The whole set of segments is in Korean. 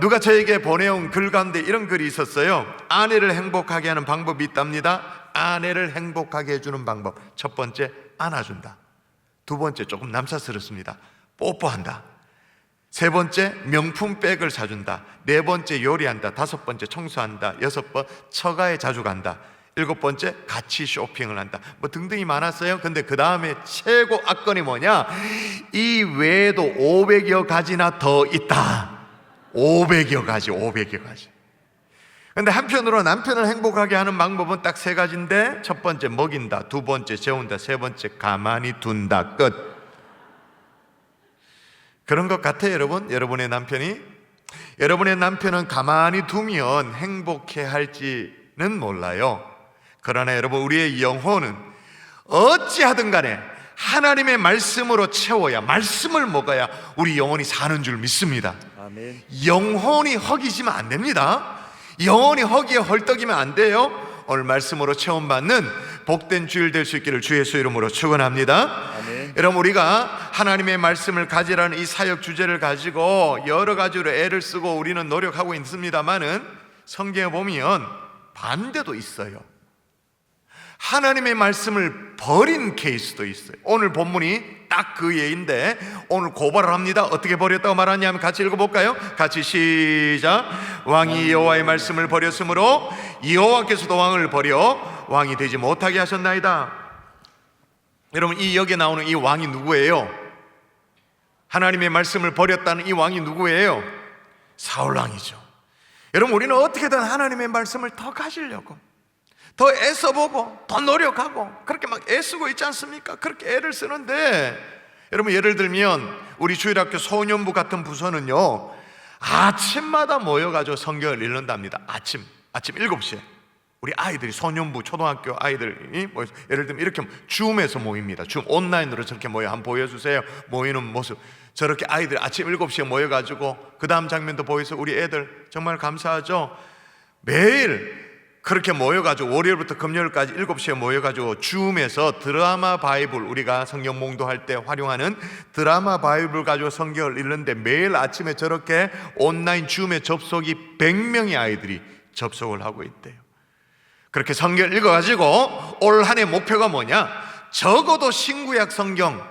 누가 저에게 보내온 글 가운데 이런 글이 있었어요. 아내를 행복하게 하는 방법이 있답니다. 아내를 행복하게 해주는 방법, 첫 번째 안아준다. 두 번째 조금 남사스럽습니다, 뽀뽀한다. 세 번째 명품 백을 사준다. 네 번째 요리한다. 다섯 번째 청소한다. 여섯 번 처가에 자주 간다. 일곱 번째 같이 쇼핑을 한다. 뭐 등등이 많았어요. 근데 그 다음에 최고 악건이 뭐냐, 이 외에도 500여 가지나 더 있다. 500여 가지. 근데 한편으로 남편을 행복하게 하는 방법은 딱 세 가지인데, 첫 번째 먹인다, 두 번째 재운다, 세 번째 가만히 둔다. 끝. 그런 것 같아요, 여러분. 여러분의 남편은 가만히 두면 행복해 할지는 몰라요. 그러나 여러분, 우리의 영혼은 어찌하든 간에 하나님의 말씀으로 채워야, 말씀을 먹어야 우리 영혼이 사는 줄 믿습니다. 아멘. 영혼이 허기지면 안 됩니다. 영혼이 허기에 헐떡이면 안 돼요. 오늘 말씀으로 체험받는 복된 주일 될 수 있기를 주 예수 이름으로 축원합니다. 아멘. 여러분, 우리가 하나님의 말씀을 가지라는 이 사역 주제를 가지고 여러 가지로 애를 쓰고 우리는 노력하고 있습니다만은, 성경에 보면 반대도 있어요. 하나님의 말씀을 버린 케이스도 있어요. 오늘 본문이 딱 그 예인데, 오늘 고발을 합니다. 어떻게 버렸다고 말하냐면 같이 읽어볼까요? 같이 시작. 왕이 여호와의 말씀을 버렸으므로 여호와께서도 왕을 버려 왕이 되지 못하게 하셨나이다. 여러분, 이 여기에 나오는 이 왕이 누구예요? 하나님의 말씀을 버렸다는 이 왕이 누구예요? 사울 왕이죠. 여러분, 우리는 어떻게든 하나님의 말씀을 더 가지려고, 더 애써보고, 더 노력하고, 그렇게 막 애쓰고 있지 않습니까? 그렇게 애를 쓰는데, 여러분, 예를 들면 우리 주일학교 소년부 같은 부서는요, 아침마다 모여가지고 성경을 읽는답니다. 아침 7시에 우리 아이들이, 소년부 초등학교 아이들이 모여서, 예를 들면 이렇게 줌에서 모입니다. 줌 온라인으로 저렇게 모여. 한번 보여주세요. 모이는 모습. 저렇게 아이들이 아침 7시에 모여가지고, 그 다음 장면도 보여서 우리 애들 정말 감사하죠. 매일 그렇게 모여가지고 월요일부터 금요일까지 7시에 모여가지고 줌에서 드라마 바이블, 우리가 성경 몽도할 때 활용하는 드라마 바이블 가지고 성경을 읽는데, 매일 아침에 저렇게 온라인 줌에 접속이 100명의 아이들이 접속을 하고 있대요. 그렇게 성경을 읽어가지고 올 한 해 목표가 뭐냐, 적어도 신구약 성경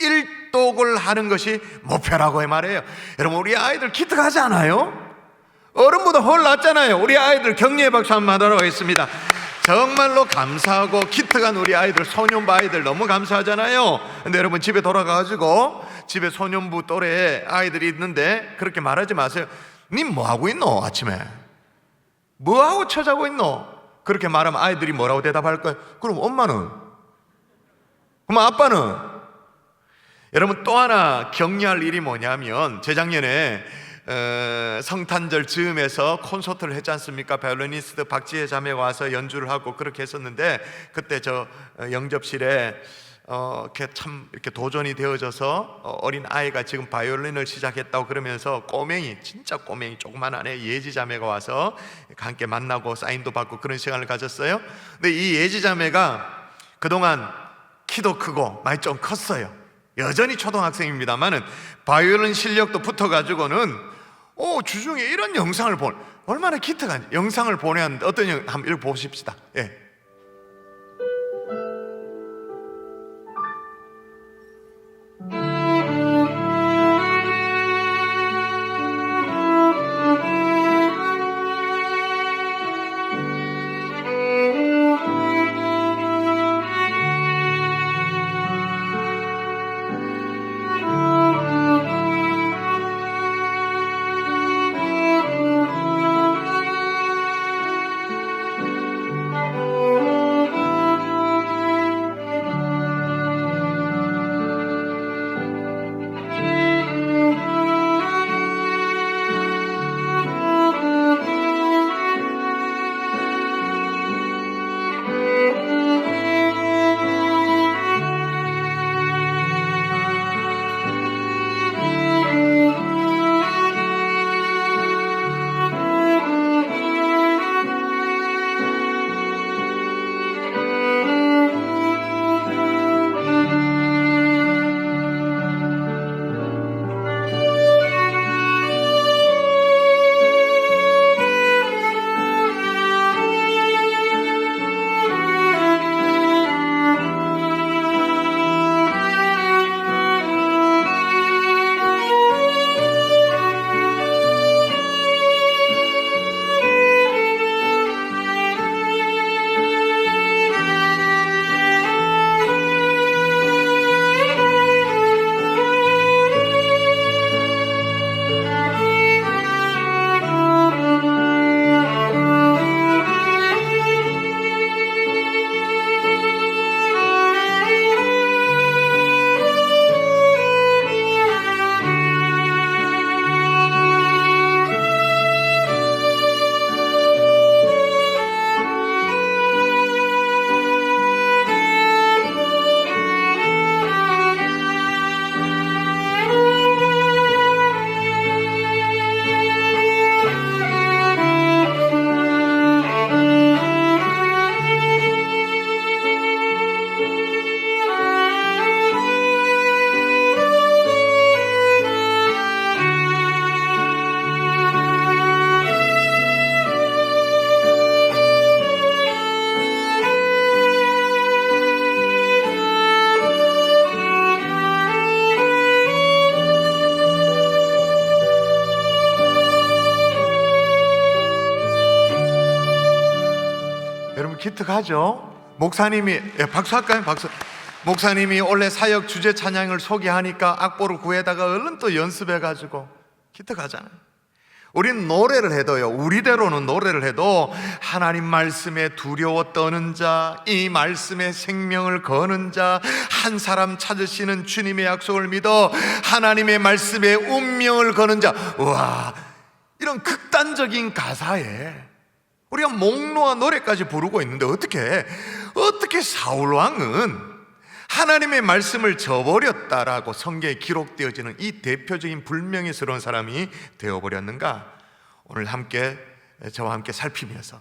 1독을 하는 것이 목표라고 말해요. 여러분, 우리 아이들 기특하지 않아요? 어른보다 훨 낫잖아요. 우리 아이들 격려의 박수 한번 하도록 하겠습니다. 정말로 감사하고 기특한 우리 아이들, 소년부 아이들 너무 감사하잖아요. 근데 여러분, 집에 돌아가가지고 집에 소년부 또래 아이들이 있는데 그렇게 말하지 마세요. 님 뭐하고 있노? 아침에 뭐하고 쳐자고 있노? 그렇게 말하면 아이들이 뭐라고 대답할까요? 그럼 엄마는? 그럼 아빠는? 여러분, 또 하나 격려할 일이 뭐냐면, 재작년에 성탄절 즈음에서 콘서트를 했지 않습니까? 바이올리니스트 박지혜 자매가 와서 연주를 하고 그렇게 했었는데, 그때 저 영접실에 이렇게 참 이렇게 도전이 되어져서 어린 아이가 지금 바이올린을 시작했다고 그러면서, 꼬맹이, 진짜 꼬맹이 조그만 아내 예지 자매가 와서 함께 만나고 사인도 받고 그런 시간을 가졌어요. 근데 이 예지 자매가 그동안 키도 크고 많이 좀 컸어요. 여전히 초등학생입니다만은 바이올린 실력도 붙어가지고는 주중에 이런 영상을 얼마나 기특한 영상을 보내는데, 어떤 한번 읽어보십시다. 예. 기특하죠? 목사님이, 박수 할까요? 박수. 목사님이 원래 사역 주제 찬양을 소개하니까 악보를 구해다가 얼른 또 연습해가지고 기특하잖아요. 우린 노래를 해도요, 우리대로는 노래를 해도 하나님 말씀에 두려워 떠는 자, 이 말씀에 생명을 거는 자, 한 사람 찾으시는 주님의 약속을 믿어 하나님의 말씀에 운명을 거는 자, 와, 이런 극단적인 가사에 우리가 목 놓아 노래까지 부르고 있는데 어떻게 사울 왕은 하나님의 말씀을 저버렸다라고 성경에 기록되어지는 이 대표적인 불명예스러운 사람이 되어버렸는가? 오늘 저와 함께 살피면서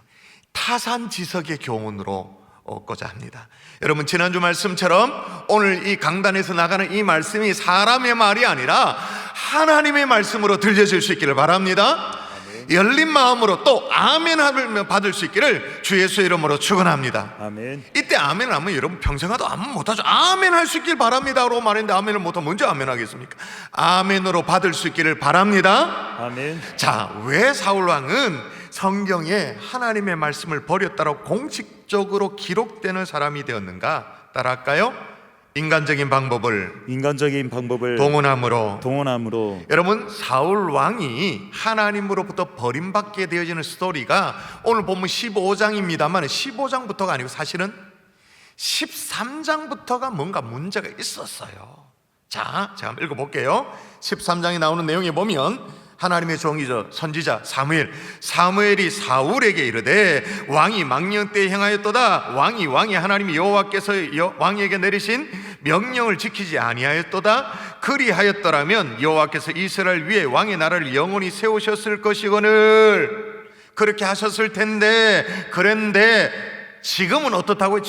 타산지석의 교훈으로 얻고자 합니다. 여러분, 지난주 말씀처럼 오늘 이 강단에서 나가는 이 말씀이 사람의 말이 아니라 하나님의 말씀으로 들려질 수 있기를 바랍니다. 열린 마음으로 또 아멘 받을 수 있기를 주 예수의 이름으로 축원합니다. 아멘. 이때 아멘을 하면 여러분 평생 하도 아멘 못하죠. 아멘 할 수 있길 바랍니다 라고 말했는데 아멘을 못하면 언제 아멘 하겠습니까? 아멘으로 받을 수 있기를 바랍니다. 아멘. 자, 왜 사울왕은 성경에 하나님의 말씀을 버렸다고 공식적으로 기록되는 사람이 되었는가? 따라할까요? 인간적인 방법을 동원함으로. 여러분, 사울 왕이 하나님으로부터 버림받게 되어지는 스토리가 오늘 본문 15장입니다만 15장부터가 아니고 사실은 13장부터가 뭔가 문제가 있었어요. 자, 제가 한번 읽어볼게요. 13장에 나오는 내용에 보면 하나님의 종이죠, 선지자 사무엘이 사울에게 이르되 왕이 망령 때에 행하였도다. 왕이 하나님이 여호와께서 왕에게 내리신 명령을 지키지 아니하였도다. 그리하였더라면 여호와께서 이스라엘 위에 왕의 나라를 영원히 세우셨을 것이거늘. 그렇게 하셨을 텐데, 그런데 지금은 어떻다고요?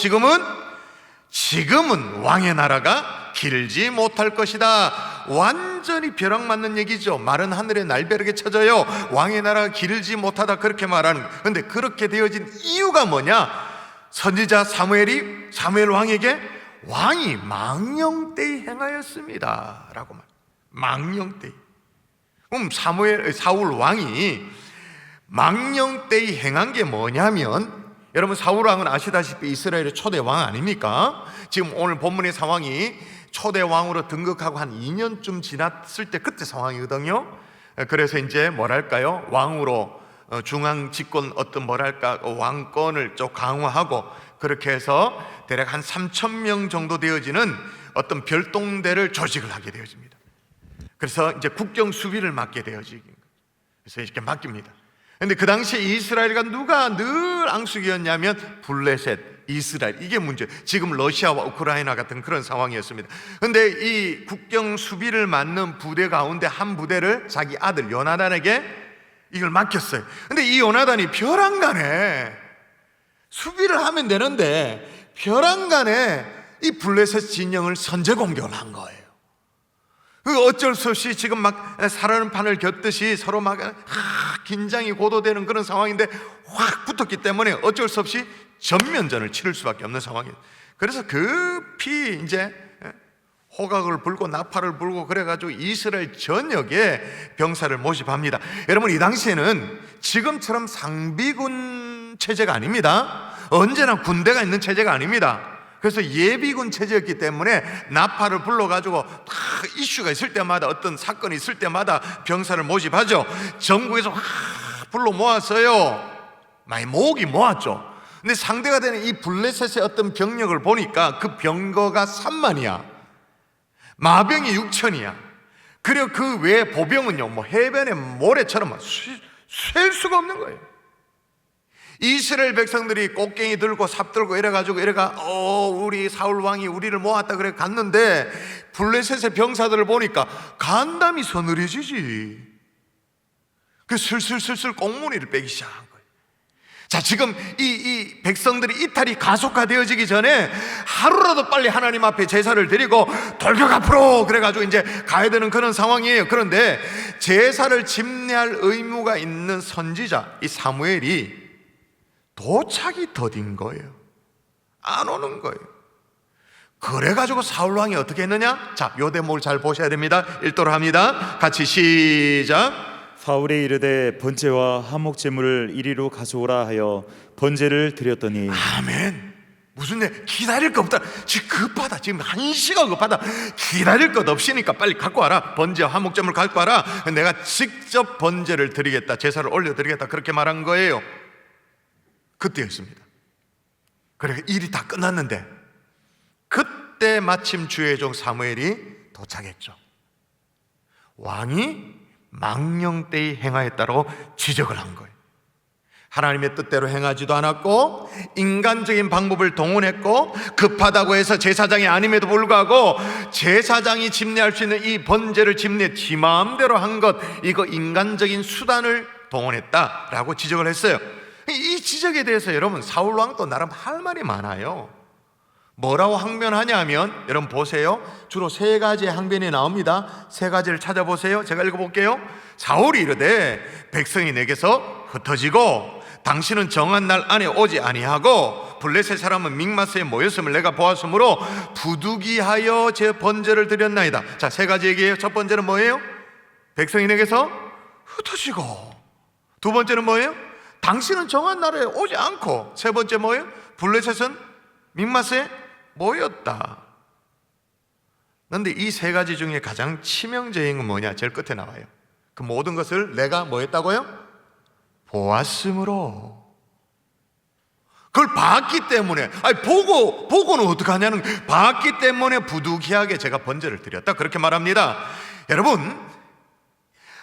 지금은 왕의 나라가 길지 못할 것이다. 완전히 벼락 맞는 얘기죠. 마른 하늘에 날벼락이 쳐져요. 왕의 나라가 길지 못하다, 그렇게 말하는. 그런데 그렇게 되어진 이유가 뭐냐? 선지자 사무엘 왕에게 왕이 망령 때에 행하였습니다 라고 말. 망령 때에. 그럼 사울 왕이 망령 때에 행한 게 뭐냐면, 여러분, 사울 왕은 아시다시피 이스라엘의 초대 왕 아닙니까? 지금 오늘 본문의 상황이 초대 왕으로 등극하고 한 2년쯤 지났을 때 그때 상황이거든요. 그래서 이제 뭐랄까요? 왕으로 중앙 집권 왕권을 좀 강화하고, 그렇게 해서 대략 한 3,000명 정도 되어지는 어떤 별동대를 조직을 하게 되어집니다. 그래서 이제 국경 수비를 맡게 되어지는 거예요. 그래서 이렇게 맡깁니다. 근데 그 당시에 이스라엘과 누가 늘 앙숙이었냐면 블레셋, 이스라엘, 이게 문제. 지금 러시아와 우크라이나 같은 그런 상황이었습니다. 근데 이 국경 수비를 맡는 부대 가운데 한 부대를 자기 아들 요나단에게 이걸 맡겼어요. 근데 이 요나단이 벼랑간에 수비를 하면 되는데 벼랑간에 이 블레셋 진영을 선제 공격을 한 거예요. 어쩔 수 없이 지금 막 살아는 판을 겼듯이 서로 막 긴장이 고도되는 그런 상황인데 확 붙었기 때문에 어쩔 수 없이 전면전을 치를 수밖에 없는 상황이에요. 그래서 급히 이제 호각을 불고 나팔을 불고 그래가지고 이스라엘 전역에 병사를 모집합니다. 여러분, 이 당시에는 지금처럼 상비군 체제가 아닙니다. 언제나 군대가 있는 체제가 아닙니다. 그래서 예비군 체제였기 때문에 나팔을 불러가지고 이슈가 있을 때마다, 어떤 사건이 있을 때마다 병사를 모집하죠. 전국에서 불러 모았어요. 많이 모았죠. 근데 상대가 되는 이 블레셋의 어떤 병력을 보니까 그 병거가 3만이야. 마병이 6천이야. 그리고 그 외에 보병은요, 뭐 해변의 모래처럼 셀 수가 없는 거예요. 이스라엘 백성들이 꽃갱이 들고 삽 들고 이래가지고 우리 사울 왕이 우리를 모았다 그래 갔는데 블레셋의 병사들을 보니까 간담이 서늘해지지. 그 슬슬 꽁무니를 빼기 시작한 거예요. 자, 지금 이 백성들이 이탈이 가속화되어지기 전에 하루라도 빨리 하나님 앞에 제사를 드리고 돌격 앞으로 그래가지고 이제 가야 되는 그런 상황이에요. 그런데 제사를 집례할 의무가 있는 선지자 이 사무엘이 도착이 더딘 거예요. 안 오는 거예요. 그래가지고 사울왕이 어떻게 했느냐? 자, 요 대목을 잘 보셔야 됩니다. 읽도록 합니다. 같이 시작. 사울이 이르되 번제와 화목 제물을 이리로 가져오라 하여 번제를 드렸더니 아멘. 무슨 일 기다릴 거 없다. 지금 급하다. 지금 1시간 급하다. 기다릴 것 없으니까 빨리 갖고 와라. 번제와 화목제물 갖고 와라. 내가 직접 번제를 드리겠다. 제사를 올려드리겠다. 그렇게 말한 거예요. 그때였습니다. 그래 일이 다 끝났는데 그때 마침 주의 종 사무엘이 도착했죠. 왕이 망령되이 행하였다고 지적을 한 거예요. 하나님의 뜻대로 행하지도 않았고 인간적인 방법을 동원했고 급하다고 해서 제사장이 아님에도 불구하고 제사장이 집례할 수 있는 이 번제를 집례 지 마음대로 한 것, 이거 인간적인 수단을 동원했다라고 지적을 했어요. 이 지적에 대해서 여러분 사울 왕도 나름 할 말이 많아요. 뭐라고 항변하냐 하면 여러분 보세요. 주로 3가지의 항변이 나옵니다. 3가지를 찾아보세요. 제가 읽어볼게요. 사울이 이르되 백성이 내게서 흩어지고 당신은 정한 날 안에 오지 아니하고 블레셋 사람은 믹마스에 모였음을 내가 보았으므로 부득이하여 제 번제를 드렸나이다. 자, 3가지 얘기예요. 첫 번째는 뭐예요? 백성이 내게서 흩어지고, 두 번째는 뭐예요? 당신은 정한 날에 오지 않고, 세 번째 뭐예요? 블레셋은 믹마스에 모였다. 그런데 이 3가지 중에 가장 치명적인 건 뭐냐? 제일 끝에 나와요. 그 모든 것을 내가 뭐 했다고요? 보았으므로. 그걸 봤기 때문에, 아니 보고는 어떡하냐는, 봤기 때문에 부득이하게 제가 번제를 드렸다, 그렇게 말합니다. 여러분,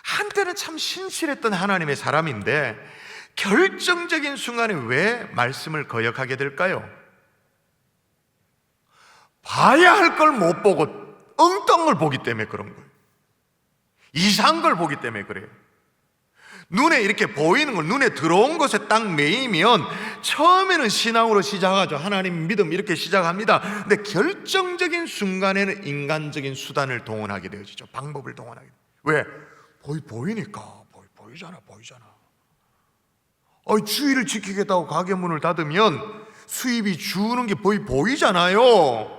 한때는 참 신실했던 하나님의 사람인데 결정적인 순간에 왜 말씀을 거역하게 될까요? 봐야 할 걸 못 보고 엉뚱한 걸 보기 때문에 그런 거예요. 이상한 걸 보기 때문에 그래요. 눈에 이렇게 보이는 걸, 눈에 들어온 것에 딱 매이면 처음에는 신앙으로 시작하죠. 하나님 믿음 이렇게 시작합니다. 근데 결정적인 순간에는 인간적인 수단을 동원하게 되어지죠. 방법을 동원하게 돼요. 왜? 보이니까. 보이잖아. 주의를 지키겠다고 가게 문을 닫으면 수입이 주는 게 보이잖아요.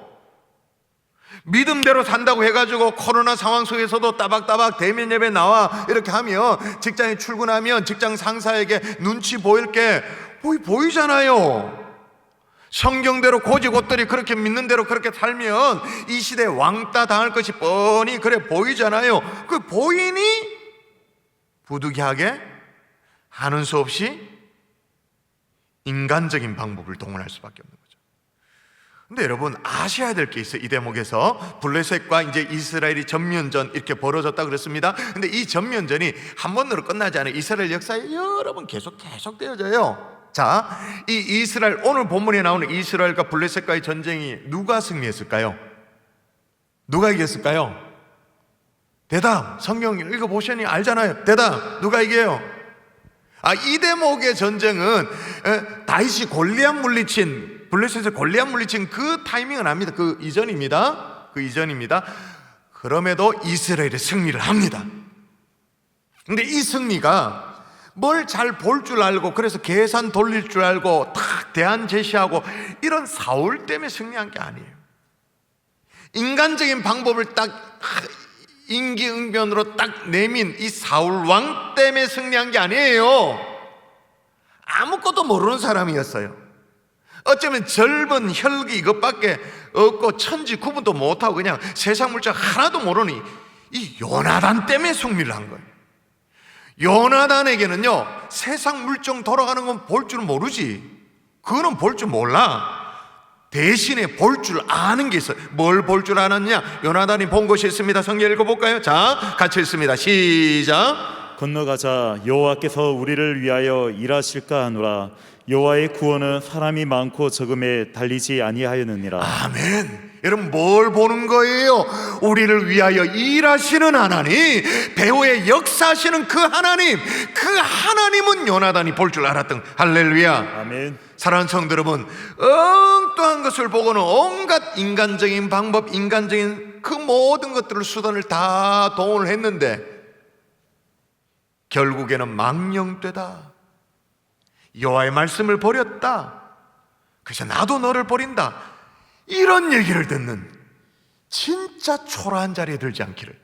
믿음대로 산다고 해가지고 코로나 상황 속에서도 따박따박 대면 예배 나와 이렇게 하면, 직장에 출근하면 직장 상사에게 눈치 보일 게 보이잖아요. 성경대로 고지곳들이 그렇게 믿는 대로 그렇게 살면 이 시대에 왕따 당할 것이 뻔히 그래 보이잖아요. 그 보이니 부득이하게 하는 수 없이 인간적인 방법을 동원할 수밖에 없는 거죠. 근데 여러분 아셔야 될 게 있어요. 이 대목에서 블레셋과 이제 이스라엘이 전면전 이렇게 벌어졌다 그랬습니다. 근데 이 전면전이 한 번으로 끝나지 않아요. 이스라엘 역사에 여러 번 계속 되어져요. 자, 이 이스라엘, 오늘 본문에 나오는 이스라엘과 블레셋과의 전쟁이 누가 승리했을까요? 누가 이겼을까요? 대답, 성경 읽어보시니 알잖아요. 대답, 누가 이겨요? 이 대목의 전쟁은 다윗이 골리앗 물리친, 블레셋에서 골리앗 물리친 그 타이밍은 아닙니다. 그 이전입니다. 그럼에도 이스라엘이 승리를 합니다. 근데 이 승리가 뭘 잘 볼 줄 알고, 그래서 계산 돌릴 줄 알고 탁 대안 제시하고 이런 사울 때문에 승리한 게 아니에요. 인간적인 방법을 딱 임기응변으로 딱 내민 이 사울 왕 때문에 승리한 게 아니에요. 아무것도 모르는 사람이었어요. 어쩌면 젊은 혈기 이것밖에 없고 천지 구분도 못하고 그냥 세상 물정 하나도 모르니 이 요나단 때문에 승리를 한 거예요. 요나단에게는요, 세상 물정 돌아가는 건 볼 줄 모르지. 그거는 볼 줄 몰라. 대신에 볼 줄 아는 게 있어요. 뭘 볼 줄 알았냐? 요나단이 본 것이 있습니다. 성경 읽어볼까요? 자, 같이 읽습니다. 시작. 건너가자 여호와께서 우리를 위하여 일하실까 하노라. 여호와의 구원은 사람이 많고 적음에 달리지 아니하였느니라. 아멘. 여러분 뭘 보는 거예요? 우리를 위하여 일하시는 하나님, 배후에 역사하시는 그 하나님은 요나단이 볼 줄 알았던. 할렐루야. 아멘. 사랑하는 성도 여러분, 엉뚱한 것을 보고는 온갖 인간적인 방법, 인간적인 그 모든 것들을, 수단을 다 동원을 했는데 결국에는 망령되다, 여호와의 말씀을 버렸다, 그래서 나도 너를 버린다, 이런 얘기를 듣는 진짜 초라한 자리에 들지 않기를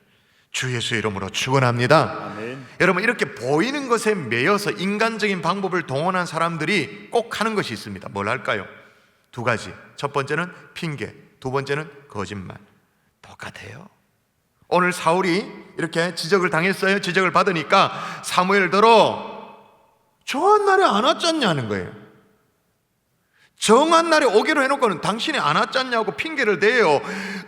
주 예수의 이름으로 축원합니다. 아멘. 여러분, 이렇게 보이는 것에 매여서 인간적인 방법을 동원한 사람들이 꼭 하는 것이 있습니다. 뭘 할까요? 두 가지. 첫 번째는 핑계, 두 번째는 거짓말. 똑같아요. 오늘 사울이 이렇게 지적을 당했어요. 지적을 받으니까 사무엘을 들어 정한 날에 안 왔잖냐는 거예요. 정한 날에 오기로 해놓고는 당신이 안 왔잖냐고 핑계를 대요.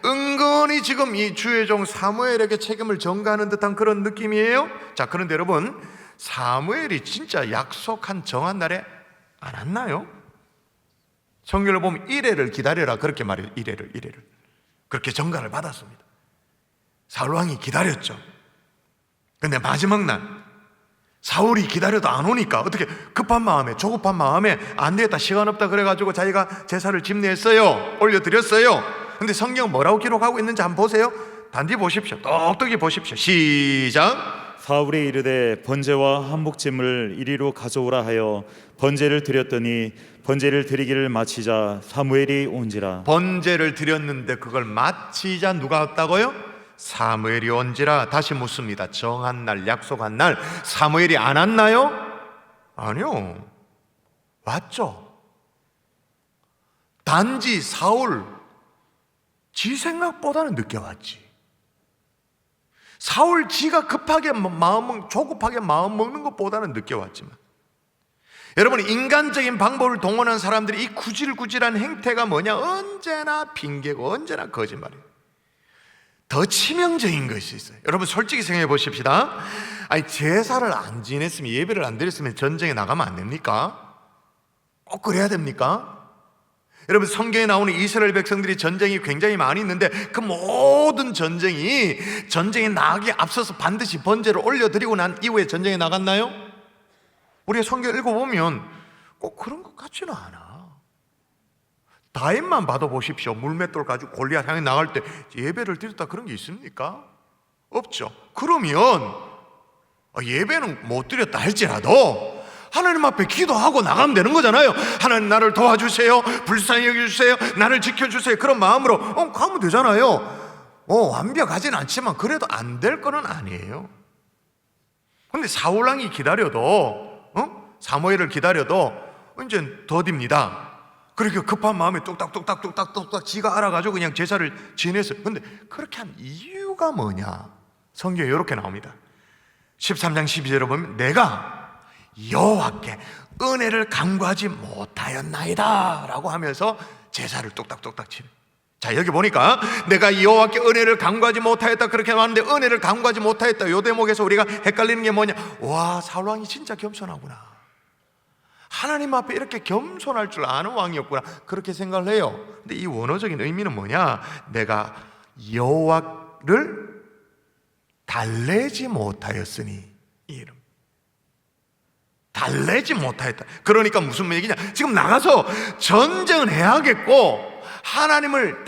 은근히 지금 이 주의 종 사무엘에게 책임을 전가하는 듯한 그런 느낌이에요. 자, 그런데 여러분, 사무엘이 진짜 약속한 정한 날에 안 왔나요? 성경을 보면 이레를 기다려라 그렇게 말해요. 이레를 그렇게 전가를 받았습니다. 사울 왕이 기다렸죠. 근데 마지막 날 사울이 기다려도 안 오니까 어떻게 급한 마음에, 조급한 마음에 안 되겠다, 시간 없다 그래가지고 자기가 제사를 집례했어요. 올려드렸어요. 근데 성경 뭐라고 기록하고 있는지 한번 보세요. 단디 보십시오. 똑똑히 보십시오. 시작. 사울이 이르되 번제와 한복짐을 이리로 가져오라 하여 번제를 드렸더니 번제를 드리기를 마치자 사무엘이 온지라. 번제를 드렸는데 그걸 마치자 누가 왔다고요? 사무엘이 온지라. 다시 묻습니다. 정한 날, 약속한 날 사무엘이 안 왔나요? 아니요, 왔죠. 단지 사울 지 생각보다는 늦게 왔지. 사울 지가 급하게 조급하게 마음 먹는 것보다는 늦게 왔지만, 여러분, 인간적인 방법을 동원한 사람들이 이 구질구질한 행태가 뭐냐? 언제나 핑계고 언제나 거짓말이에요. 더 치명적인 것이 있어요. 여러분, 솔직히 생각해 보십시다. 아니, 제사를 안 지냈으면, 예배를 안 드렸으면 전쟁에 나가면 안 됩니까? 꼭 그래야 됩니까? 여러분, 성경에 나오는 이스라엘 백성들이 전쟁이 굉장히 많이 있는데 그 모든 전쟁에 나가기 앞서서 반드시 번제를 올려드리고 난 이후에 전쟁에 나갔나요? 우리가 성경 읽어보면 꼭 그런 것 같지는 않아. 다윗만 봐도 보십시오. 물맷돌 가지고 골리앗 향해 나갈 때 예배를 드렸다 그런 게 있습니까? 없죠. 그러면 예배는 못 드렸다 할지라도 하나님 앞에 기도하고 나가면 되는 거잖아요. 하나님, 나를 도와주세요, 불쌍히 여겨주세요, 나를 지켜주세요, 그런 마음으로 가면 되잖아요. 완벽하진 않지만 그래도 안 될 거는 아니에요. 근데 사울왕이 기다려도, 사무엘을 기다려도 이제 더딥니다. 그렇게 급한 마음에 뚝딱뚝딱 지가 알아가지고 그냥 제사를 지냈어요. 근데 그렇게 한 이유가 뭐냐? 성경에 이렇게 나옵니다. 13장 12절에 보면 내가 여호와께 은혜를 간구하지 못하였나이다 라고 하면서 제사를 뚝딱뚝딱 치는. 자, 여기 보니까 내가 여호와께 은혜를 간구하지 못하였다 그렇게 나왔는데, 은혜를 간구하지 못하였다, 요 대목에서 우리가 헷갈리는 게 뭐냐? 와, 사울왕이 진짜 겸손하구나, 하나님 앞에 이렇게 겸손할 줄 아는 왕이었구나, 그렇게 생각을 해요. 근데 이 원어적인 의미는 뭐냐? 내가 여호와를 달래지 못하였으니, 이 이름 달래지 못하였다. 그러니까 무슨 얘기냐? 지금 나가서 전쟁은 해야겠고 하나님을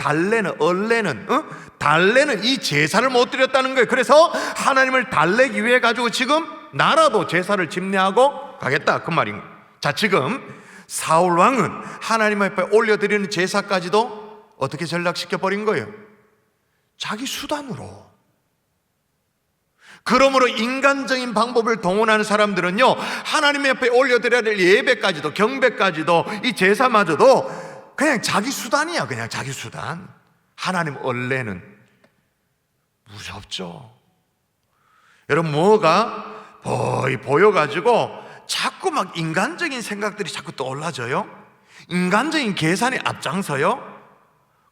달래는 이 제사를 못 드렸다는 거예요. 그래서 하나님을 달래기 위해 가지고 지금 나라도 제사를 집례하고 가겠다 그 말인 거예요. 자, 지금 사울 왕은 하나님 앞에 올려드리는 제사까지도 어떻게 전락시켜 버린 거예요? 자기 수단으로. 그러므로 인간적인 방법을 동원하는 사람들은요, 하나님 앞에 올려드려야 될 예배까지도, 경배까지도, 이 제사마저도 그냥 자기 수단이야. 그냥 자기 수단. 하나님 얼레는 무섭죠. 여러분, 뭐가 보여가지고 자꾸 막 인간적인 생각들이 자꾸 떠올라져요. 인간적인 계산이 앞장서요.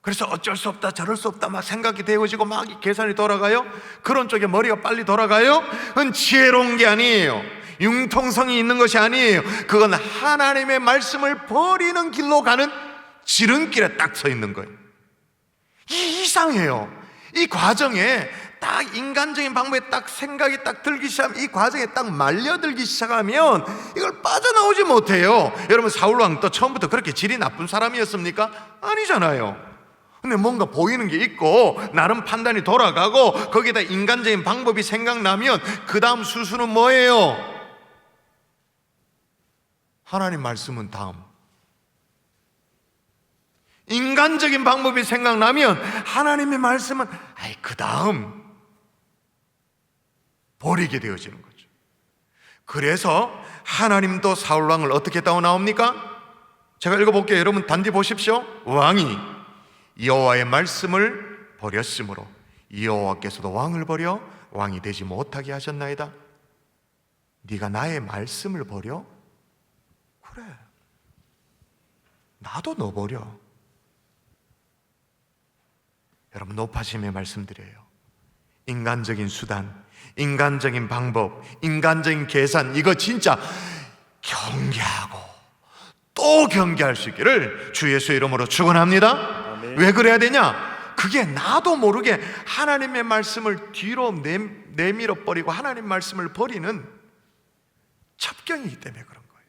그래서 어쩔 수 없다, 저럴 수 없다 막 생각이 되어지고 막 이 계산이 돌아가요. 그런 쪽에 머리가 빨리 돌아가요. 그건 지혜로운 게 아니에요. 융통성이 있는 것이 아니에요. 그건 하나님의 말씀을 버리는 길로 가는 지름길에 딱 서 있는 거예요. 이상해요. 이 과정에 딱 인간적인 방법에 딱 생각이 딱 들기 시작하면, 이 과정에 딱 말려들기 시작하면 이걸 빠져나오지 못해요. 여러분, 사울왕 또 처음부터 그렇게 질이 나쁜 사람이었습니까? 아니잖아요. 근데 뭔가 보이는 게 있고 나름 판단이 돌아가고 거기에다 인간적인 방법이 생각나면 그 다음 수순은 뭐예요? 하나님 말씀은 다음. 인간적인 방법이 생각나면 하나님의 말씀은 그 다음. 버리게 되어지는 거죠. 그래서 하나님도 사울왕을 어떻게 했다고 나옵니까? 제가 읽어볼게요. 여러분 단디 보십시오. 왕이 여호와의 말씀을 버렸으므로 여호와께서도 왕을 버려 왕이 되지 못하게 하셨나이다. 네가 나의 말씀을 버려? 그래, 나도 너 버려. 여러분, 높아심의 말씀드려요. 인간적인 수단, 인간적인 방법, 인간적인 계산, 이거 진짜 경계하고 또 경계할 수 있기를 주 예수의 이름으로 축원합니다. 아멘. 왜 그래야 되냐? 그게 나도 모르게 하나님의 말씀을 뒤로 내밀어 버리고 하나님 말씀을 버리는 첩경이기 때문에 그런 거예요.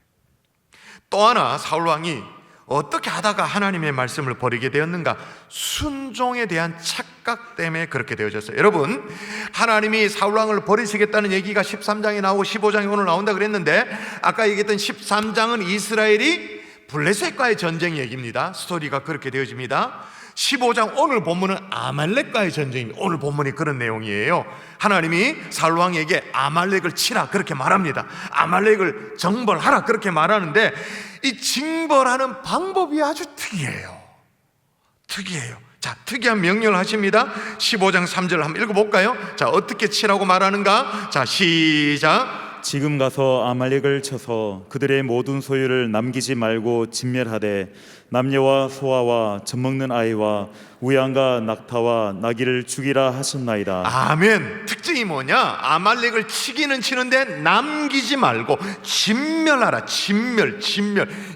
또 하나, 사울왕이 어떻게 하다가 하나님의 말씀을 버리게 되었는가? 순종에 대한 착각 때문에 그렇게 되어졌어요. 여러분, 하나님이 사울왕을 버리시겠다는 얘기가 13장에 나오고 15장에 오늘 나온다 그랬는데, 아까 얘기했던 13장은 이스라엘이 블레셋과의 전쟁 얘기입니다. 스토리가 그렇게 되어집니다. 15장 오늘 본문은 아말렉과의 전쟁입니다. 오늘 본문이 그런 내용이에요. 하나님이 사울왕에게 아말렉을 치라 그렇게 말합니다. 아말렉을 정벌하라 그렇게 말하는데, 이 징벌하는 방법이 아주 특이해요. 자, 특이한 명령을 하십니다. 15장 3절을 한번 읽어볼까요? 자, 어떻게 치라고 말하는가? 자, 시작. 지금 가서 아말렉을 쳐서 그들의 모든 소유를 남기지 말고 진멸하되 남녀와 소아와 젖먹는 아이와 우양과 낙타와 나귀를 죽이라 하셨나이다. 아멘. 특징이 뭐냐? 아말렉을 치기는 치는데 남기지 말고 진멸하라. 진멸.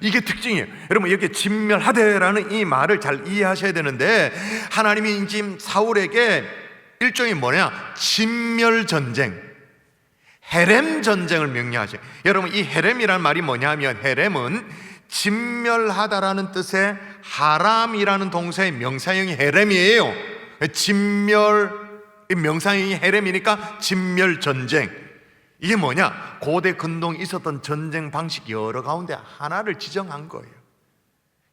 이게 특징이에요. 여러분, 이렇게 진멸하되라는 이 말을 잘 이해하셔야 되는데, 하나님이 지금 사울에게 일종의 뭐냐? 진멸 전쟁, 헤렘 전쟁을 명령하죠. 여러분, 이 헤렘이라는 말이 뭐냐면, 헤렘은 진멸하다라는 뜻의 하람이라는 동사의 명사형이 헤렘이에요. 진멸, 명사형이 헤렘이니까 진멸 전쟁. 이게 뭐냐? 고대 근동에 있었던 전쟁 방식 여러 가운데 하나를 지정한 거예요.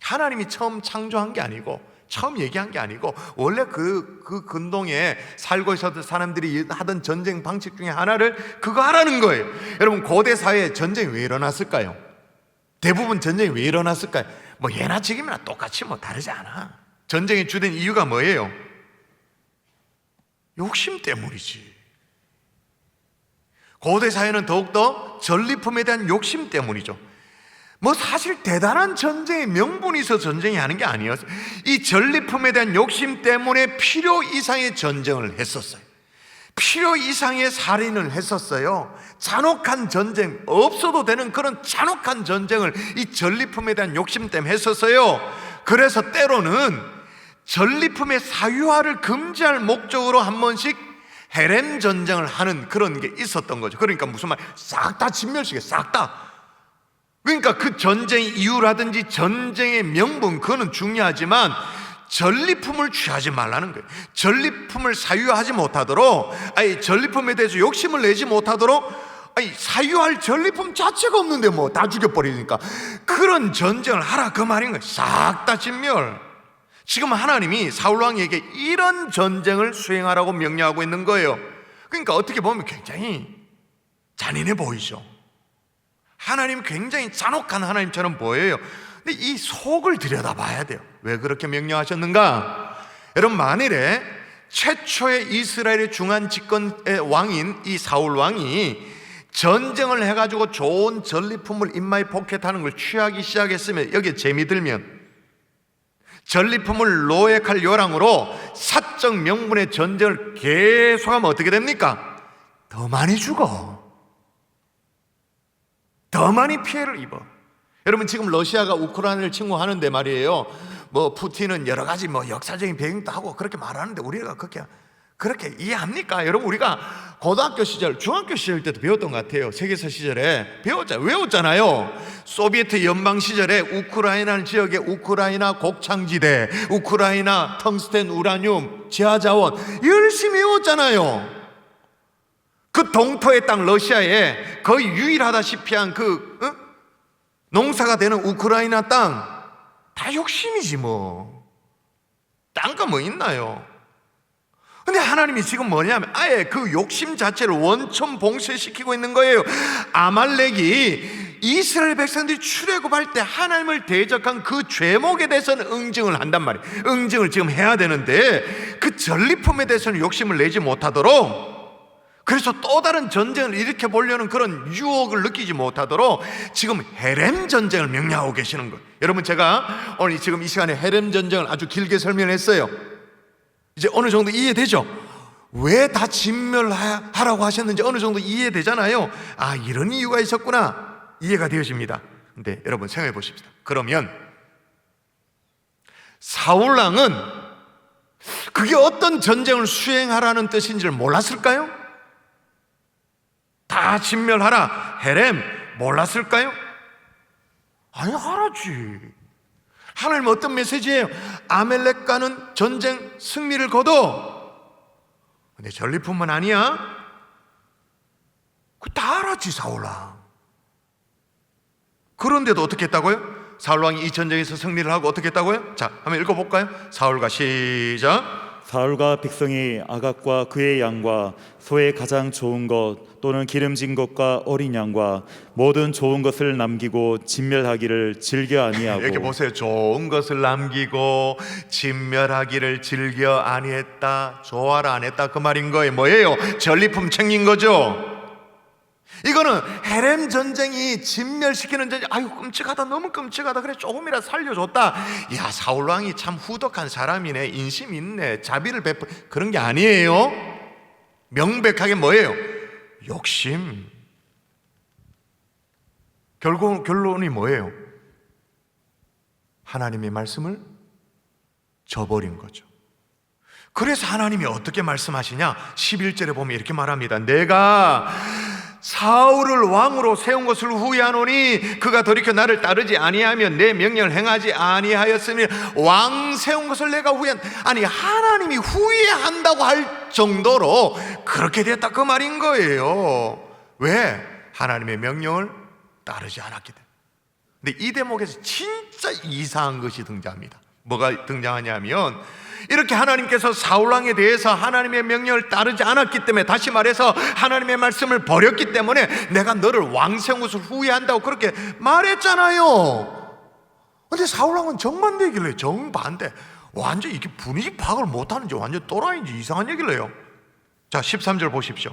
하나님이 처음 창조한 게 아니고, 처음 얘기한 게 아니고, 원래 그 근동에 살고 있었던 사람들이 하던 전쟁 방식 중에 하나를 그거 하라는 거예요. 여러분, 고대 사회에 전쟁이 왜 일어났을까요? 대부분 전쟁이 왜 일어났을까요? 뭐 예나 지금이나 똑같이 뭐 다르지 않아. 전쟁의 주된 이유가 뭐예요? 욕심 때문이지. 고대 사회는 더욱더 전리품에 대한 욕심 때문이죠. 뭐 사실 대단한 전쟁의 명분이 있어서 전쟁이 하는 게 아니었어요. 이 전리품에 대한 욕심 때문에 필요 이상의 전쟁을 했었어요. 필요 이상의 살인을 했었어요. 잔혹한 전쟁, 없어도 되는 그런 잔혹한 전쟁을 이 전리품에 대한 욕심 때문에 했었어요. 그래서 때로는 전리품의 사유화를 금지할 목적으로 한 번씩 헤렘 전쟁을 하는 그런 게 있었던 거죠. 그러니까 무슨 말, 싹 다 진멸시켜, 싹 다. 그러니까 그 전쟁의 이유라든지 전쟁의 명분, 그거는 중요하지만 전리품을 취하지 말라는 거예요. 전리품을 사유하지 못하도록, 아니 전리품에 대해서 욕심을 내지 못하도록, 아니 사유할 전리품 자체가 없는데 뭐 다 죽여버리니까 그런 전쟁을 하라 그 말인 거예요. 싹 다 진멸. 지금 하나님이 사울왕에게 이런 전쟁을 수행하라고 명령하고 있는 거예요. 그러니까 어떻게 보면 굉장히 잔인해 보이죠. 하나님 굉장히 잔혹한 하나님처럼 보여요. 근데 이 속을 들여다봐야 돼요. 왜 그렇게 명령하셨는가? 여러분, 만일에 최초의 이스라엘의 중한 집권의 왕인 이 사울 왕이 전쟁을 해가지고 좋은 전리품을 인마에 포켓하는 걸 취하기 시작했으면, 여기에 재미 들면 전리품을 노획할 요랑으로 사적 명분의 전쟁을 계속하면 어떻게 됩니까? 더 많이 죽어. 더 많이 피해를 입어. 여러분, 지금 러시아가 우크라이나를 침공하는데 말이에요, 뭐 푸틴은 여러 가지 뭐 역사적인 배경도 하고 그렇게 말하는데 우리가 그렇게 이해합니까? 여러분, 우리가 고등학교 시절, 중학교 시절 때도 배웠던 것 같아요. 세계사 시절에 외웠잖아요. 소비에트 연방 시절에 우크라이나 지역의 우크라이나 곡창지대, 우크라이나 텅스텐 우라늄 지하자원 열심히 외웠잖아요. 그 동토의 땅 러시아에 거의 유일하다시피 한 농사가 되는 우크라이나 땅, 다 욕심이지 뭐. 땅가 뭐 있나요? 근데 하나님이 지금 뭐냐면 아예 그 욕심 자체를 원천 봉쇄시키고 있는 거예요. 아말렉이 이스라엘 백성들이 출애굽할 때 하나님을 대적한 그 죄목에 대해서는 응징을 한단 말이에요. 응징을 지금 해야 되는데 그 전리품에 대해서는 욕심을 내지 못하도록, 그래서 또 다른 전쟁을 일으켜 보려는 그런 유혹을 느끼지 못하도록 지금 헤렘 전쟁을 명령하고 계시는 거예요. 여러분, 제가 오늘 지금 이 시간에 헤렘 전쟁을 아주 길게 설명했어요. 이제 어느 정도 이해되죠? 왜 다 진멸하라고 하셨는지 어느 정도 이해되잖아요. 아, 이런 이유가 있었구나, 이해가 되어집니다. 근데 여러분 생각해 보십시다. 그러면 사울왕은 그게 어떤 전쟁을 수행하라는 뜻인지를 몰랐을까요? 다 진멸하라, 헤렘, 몰랐을까요? 아니, 알았지. 하나님은 어떤 메시지예요? 아멜렉과는 전쟁 승리를 거둬. 근데 전리품은 아니야. 그 다 알았지, 사울왕. 그런데도 어떻게 했다고요? 사울왕이 이 전쟁에서 승리를 하고 어떻게 했다고요? 자, 한번 읽어볼까요? 사울과 시작. 사울과 백성이 아각과 그의 양과 소의 가장 좋은 것 또는 기름진 것과 어린 양과 모든 좋은 것을 남기고 진멸하기를 즐겨 아니하고. 여기 보세요. 좋은 것을 남기고 진멸하기를 즐겨 아니했다. 좋아라 안 했다, 그 말인 거예요. 뭐예요? 전리품 챙긴 거죠. 이거는 헤렘 전쟁이 진멸시키는 전쟁. 아유, 끔찍하다, 너무 끔찍하다. 그래, 조금이라도 살려줬다. 야, 사울왕이 참 후덕한 사람이네, 인심 있네, 자비를 베풀, 그런 게 아니에요. 명백하게 뭐예요? 욕심. 결론이 뭐예요? 하나님의 말씀을 저버린 거죠. 그래서 하나님이 어떻게 말씀하시냐? 11절에 보면 이렇게 말합니다. 내가 사울을 왕으로 세운 것을 후회하노니 그가 돌이켜 나를 따르지 아니하면 내 명령을 행하지 아니하였으니 왕 세운 것을 내가 아니, 하나님이 후회한다고 할 정도로 그렇게 됐다, 그 말인 거예요. 왜? 하나님의 명령을 따르지 않았기 때문에. 근데 이 대목에서 진짜 이상한 것이 등장합니다. 뭐가 등장하냐면, 이렇게 하나님께서 사울왕에 대해서 하나님의 명령을 따르지 않았기 때문에, 다시 말해서 하나님의 말씀을 버렸기 때문에 내가 너를 왕 세운 것을 후회한다고 그렇게 말했잖아요. 근데 사울왕은 정반대길래, 정반대, 완전 이게 분위기 파악을 못하는지 완전 또라이인지 이상한 얘기를 해요. 자, 13절 보십시오.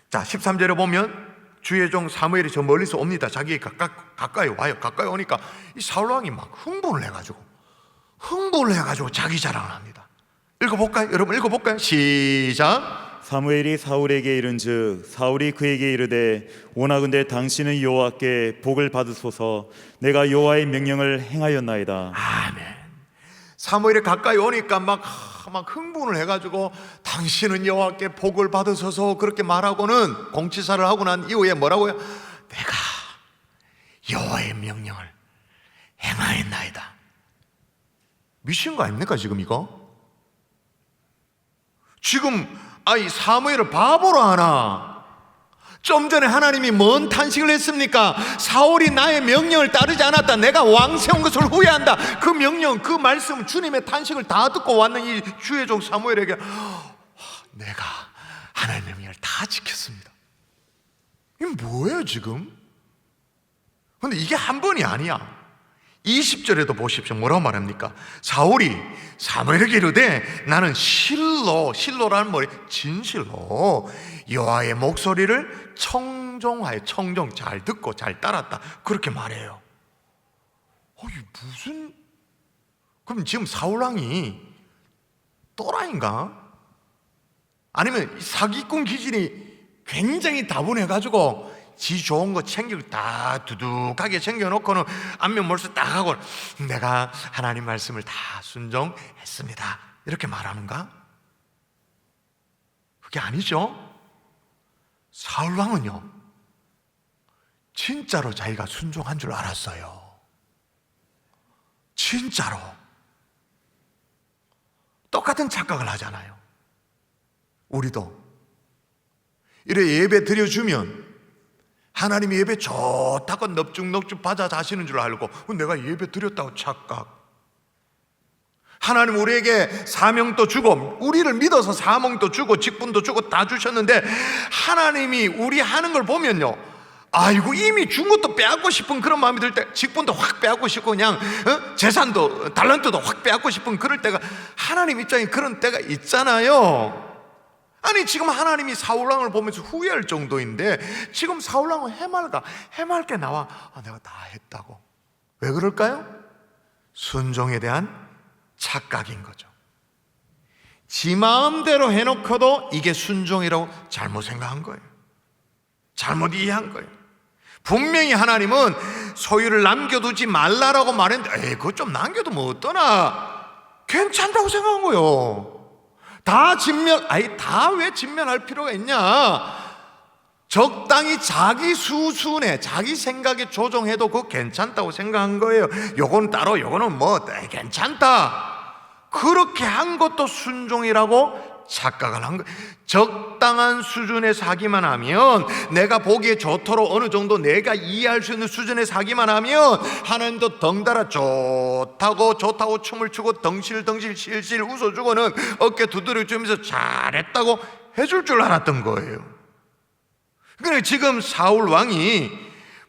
자, 13절에 보면 주의 종 사무엘이 저 멀리서 옵니다. 자기 가까이 와요. 가까이 오니까 이 사울왕이 막 흥분을 해가지고 자기 자랑을 합니다. 읽어볼까요? 여러분 읽어볼까요? 시작. 사무엘이 사울에게 이른즉 사울이 그에게 이르되 원하건대 당신은 여호와께 복을 받으소서. 내가 여호와의 명령을 행하였나이다. 아멘. 사무엘이 가까이 오니까 막 흥분을 해가지고 당신은 여호와께 복을 받으소서 그렇게 말하고는, 공치사를 하고 난 이후에 뭐라고요? 내가 여호와의 명령을 행하였나이다. 미친 거 아닙니까 지금 이거? 지금 사무엘을 바보로 하나? 좀 전에 하나님이 뭔 탄식을 했습니까? 사울이 나의 명령을 따르지 않았다, 내가 왕 세운 것을 후회한다. 그 명령, 그 말씀, 주님의 탄식을 다 듣고 왔는 이 주의 종 사무엘에게 내가 하나님의 명령을 다 지켰습니다. 이게 뭐예요 지금? 근데 이게 한 번이 아니야. 20절에도 보십시오. 뭐라고 말합니까? 사울이 사무엘에게 이르되 나는 실로라는 말이 진실로 여호와의 목소리를 청종하여, 청종 잘 듣고 잘 따랐다, 그렇게 말해요. 무슨, 그럼 지금 사울왕이 또라이인가? 아니면 사기꾼 기질이 굉장히 다분해가지고 지 좋은 거 챙기고 다 두둑하게 챙겨놓고는 안면 몰수 딱 하고 내가 하나님 말씀을 다 순종했습니다 이렇게 말하는가? 그게 아니죠. 사울왕은요 진짜로 자기가 순종한 줄 알았어요. 진짜로. 똑같은 착각을 하잖아요. 우리도 이래 예배 드려주면 하나님이 예배 좋다고 넙죽넙죽 받아 자시는 줄 알고 내가 예배 드렸다고 착각. 하나님 우리에게 사명도 주고 우리를 믿어서 사명도 주고 직분도 주고 다 주셨는데, 하나님이 우리 하는 걸 보면요, 아이고 이미 준 것도 빼앗고 싶은 그런 마음이 들 때, 직분도 확 빼앗고 싶고 그냥 재산도 달란트도 확 빼앗고 싶은 그럴 때가 하나님 입장에 그런 때가 있잖아요. 아니 지금 하나님이 사울왕을 보면서 후회할 정도인데 지금 사울왕은 해맑게 나와 내가 다 했다고. 왜 그럴까요? 순종에 대한 착각인 거죠. 지 마음대로 해놓고도 이게 순종이라고 잘못 생각한 거예요. 잘못 이해한 거예요. 분명히 하나님은 소유를 남겨두지 말라라고 말했는데, 그거 좀 남겨두면 어떠나, 괜찮다고 생각한 거예요. 다 왜 진멸할 필요가 있냐? 적당히 자기 수순에 자기 생각에 조정해도 그거 괜찮다고 생각한 거예요. 요건 따로, 요거는 괜찮다. 그렇게 한 것도 순종이라고 착각을 한 거예요. 적당한 수준의 사기만 하면, 내가 보기에 좋도록 어느 정도 내가 이해할 수 있는 수준의 사기만 하면 하나님도 덩달아 좋다고 춤을 추고 덩실덩실 실실 웃어주고는 어깨 두드려주면서 잘했다고 해줄 줄 알았던 거예요. 그러니까 지금 사울 왕이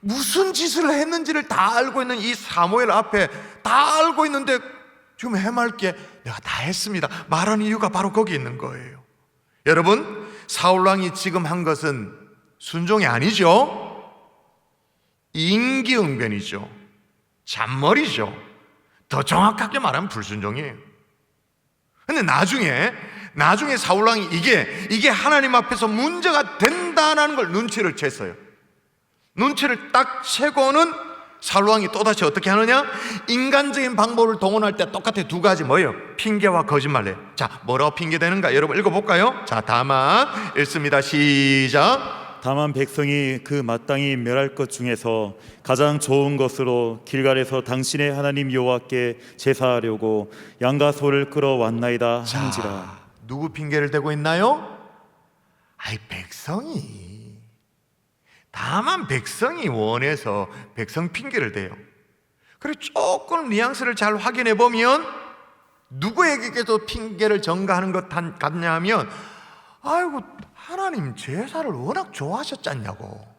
무슨 짓을 했는지를 다 알고 있는 이 사무엘 앞에 다 알고 있는데 지금 해맑게 내가 다 했습니다 말하는 이유가 바로 거기 있는 거예요. 여러분, 사울 왕이 지금 한 것은 순종이 아니죠. 임기응변이죠. 잔머리죠. 더 정확하게 말하면 불순종이에요. 근데 나중에 사울 왕이 이게 하나님 앞에서 문제가 된다는 걸 눈치를 챘어요. 눈치를 딱 채고는 사울 왕이 또다시 어떻게 하느냐? 인간적인 방법을 동원할 때 똑같아. 두 가지 뭐예요? 핑계와 거짓말이에요. 자, 뭐라고 핑계대는가? 여러분 읽어볼까요? 자, 다만 읽습니다. 시작. 다만 백성이 그 마땅히 멸할 것 중에서 가장 좋은 것으로 길갈에서 당신의 하나님 여호와께 제사하려고 양과 소를 끌어왔나이다 한지라. 자, 누구 핑계를 대고 있나요? 백성이. 다만 백성이 원해서 백성 핑계를 대요. 그리고 조금 뉘앙스를 잘 확인해 보면 누구에게도 핑계를 전가하는 것 같냐 하면, 하나님 제사를 워낙 좋아하셨잖냐고.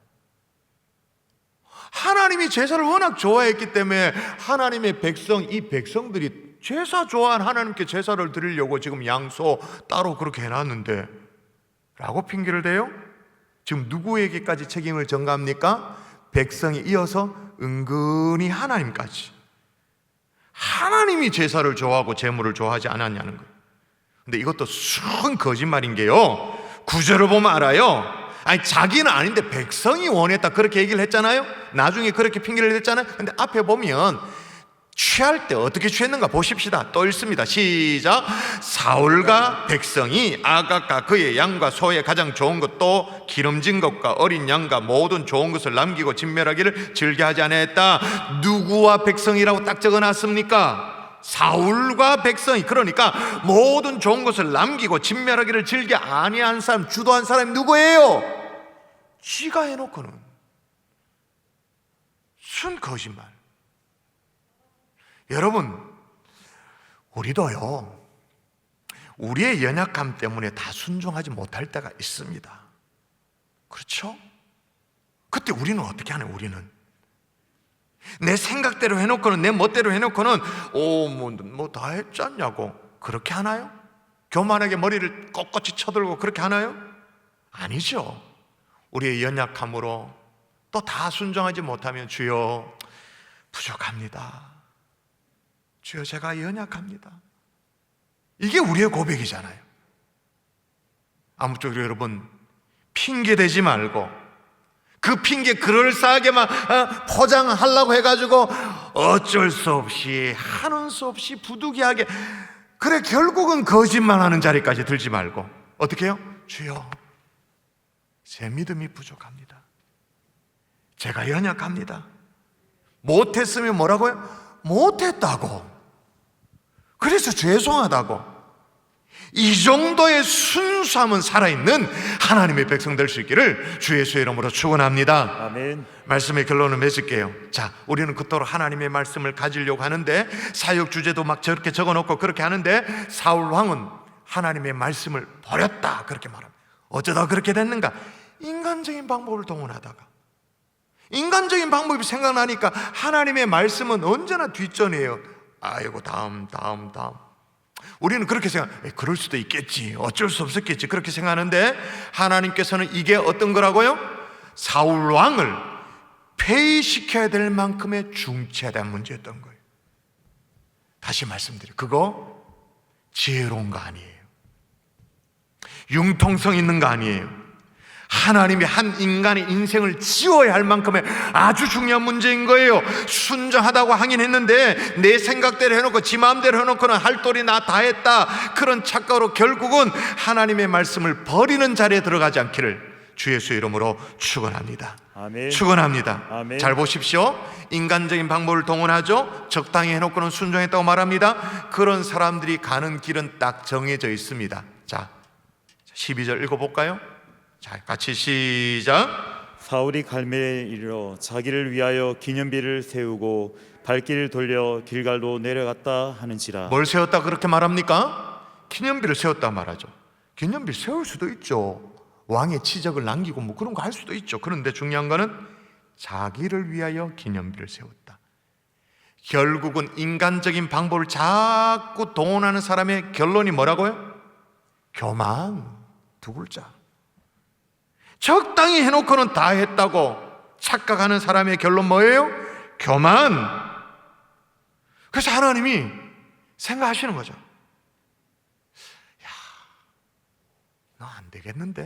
하나님이 제사를 워낙 좋아했기 때문에 하나님의 이 백성들이 제사 좋아한 하나님께 제사를 드리려고 지금 양소 따로 그렇게 해놨는데 라고 핑계를 대요. 지금 누구에게까지 책임을 전가합니까? 백성이 이어서 은근히 하나님까지. 하나님이 제사를 좋아하고 제물을 좋아하지 않았냐는 거예요. 근데 이것도 순 거짓말인 게요, 구절을 보면 알아요. 자기는 아닌데 백성이 원했다 그렇게 얘기를 했잖아요. 나중에 그렇게 핑계를 댔잖아요. 근데 앞에 보면 취할 때 어떻게 취했는가 보십시다. 또 읽습니다. 시작. 사울과 백성이 아각과 그의 양과 소의 가장 좋은 것도 기름진 것과 어린 양과 모든 좋은 것을 남기고 진멸하기를 즐겨하지 않았다. 누구와 백성이라고 딱 적어놨습니까? 사울과 백성이. 그러니까 모든 좋은 것을 남기고 진멸하기를 즐겨 아니한 사람, 주도한 사람이 누구예요? 지가 해놓고는 순 거짓말. 여러분, 우리도요, 우리의 연약함 때문에 다 순종하지 못할 때가 있습니다. 그렇죠? 그때 우리는 어떻게 하나요? 우리는 내 생각대로 해놓고는, 내 멋대로 해놓고는 뭐 다 했지 않냐고 그렇게 하나요? 교만하게 머리를 꼿꼿이 쳐들고 그렇게 하나요? 아니죠. 우리의 연약함으로 또 다 순종하지 못하면 주여 부족합니다, 주여 제가 연약합니다, 이게 우리의 고백이잖아요. 아무쪼록 여러분, 핑계대지 말고 그 핑계 그럴싸하게만 포장하려고 해가지고 어쩔 수 없이 하는 수 없이 부득이하게, 그래 결국은 거짓말하는 자리까지 들지 말고 어떻게 해요? 주여 제 믿음이 부족합니다, 제가 연약합니다. 못했으면 뭐라고요? 못했다고, 그래서 죄송하다고. 이 정도의 순수함은 살아있는 하나님의 백성 될 수 있기를 주 예수의 이름으로 축원합니다. 아멘. 말씀의 결론을 맺을게요. 자, 우리는 그토록 하나님의 말씀을 가지려고 하는데 사역 주제도 막 저렇게 적어놓고 그렇게 하는데 사울 왕은 하나님의 말씀을 버렸다 그렇게 말합니다. 어쩌다 그렇게 됐는가? 인간적인 방법을 동원하다가, 인간적인 방법이 생각나니까 하나님의 말씀은 언제나 뒷전이에요. 아이고 다음. 우리는 그렇게 생각, 그럴 수도 있겠지, 어쩔 수 없었겠지, 그렇게 생각하는데 하나님께서는 이게 어떤 거라고요? 사울 왕을 폐위시켜야 될 만큼의 중차대한 문제였던 거예요. 다시 말씀드려요. 그거 지혜로운 거 아니에요. 융통성 있는 거 아니에요. 하나님이 한 인간의 인생을 지워야 할 만큼의 아주 중요한 문제인 거예요. 순정하다고 하긴 했는데 내 생각대로 해놓고 지 마음대로 해놓고는 할 도리 나 다 했다, 그런 착각으로 결국은 하나님의 말씀을 버리는 자리에 들어가지 않기를 주 예수의 이름으로 축원합니다. 아멘. 축원합니다. 아멘. 잘 보십시오. 인간적인 방법을 동원하죠. 적당히 해놓고는 순종했다고 말합니다. 그런 사람들이 가는 길은 딱 정해져 있습니다. 자, 12절 읽어볼까요? 자, 같이 시작. 사울이 갈멜에 이르러 자기를 위하여 기념비를 세우고 발길을 돌려 길갈로 내려갔다 하는지라. 뭘 세웠다 그렇게 말합니까? 기념비를 세웠다 말하죠. 기념비 세울 수도 있죠. 왕의 치적을 남기고 뭐 그런 거 할 수도 있죠. 그런데 중요한 거는 자기를 위하여 기념비를 세웠다. 결국은 인간적인 방법을 자꾸 동원하는 사람의 결론이 뭐라고요? 교만, 두 글자. 적당히 해놓고는 다 했다고 착각하는 사람의 결론 뭐예요? 교만. 그래서 하나님이 생각하시는 거죠. 야, 너 안 되겠는데?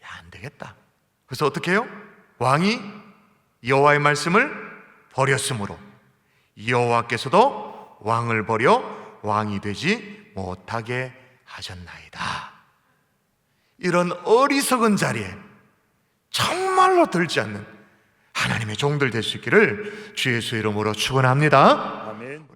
야, 안 되겠다. 그래서 어떻게 해요? 왕이 여호와의 말씀을 버렸으므로 여호와께서도 왕을 버려 왕이 되지 못하게 하셨나이다. 이런 어리석은 자리에 정말로 들지 않는 하나님의 종들 될 수 있기를 주 예수의 이름으로 축원합니다.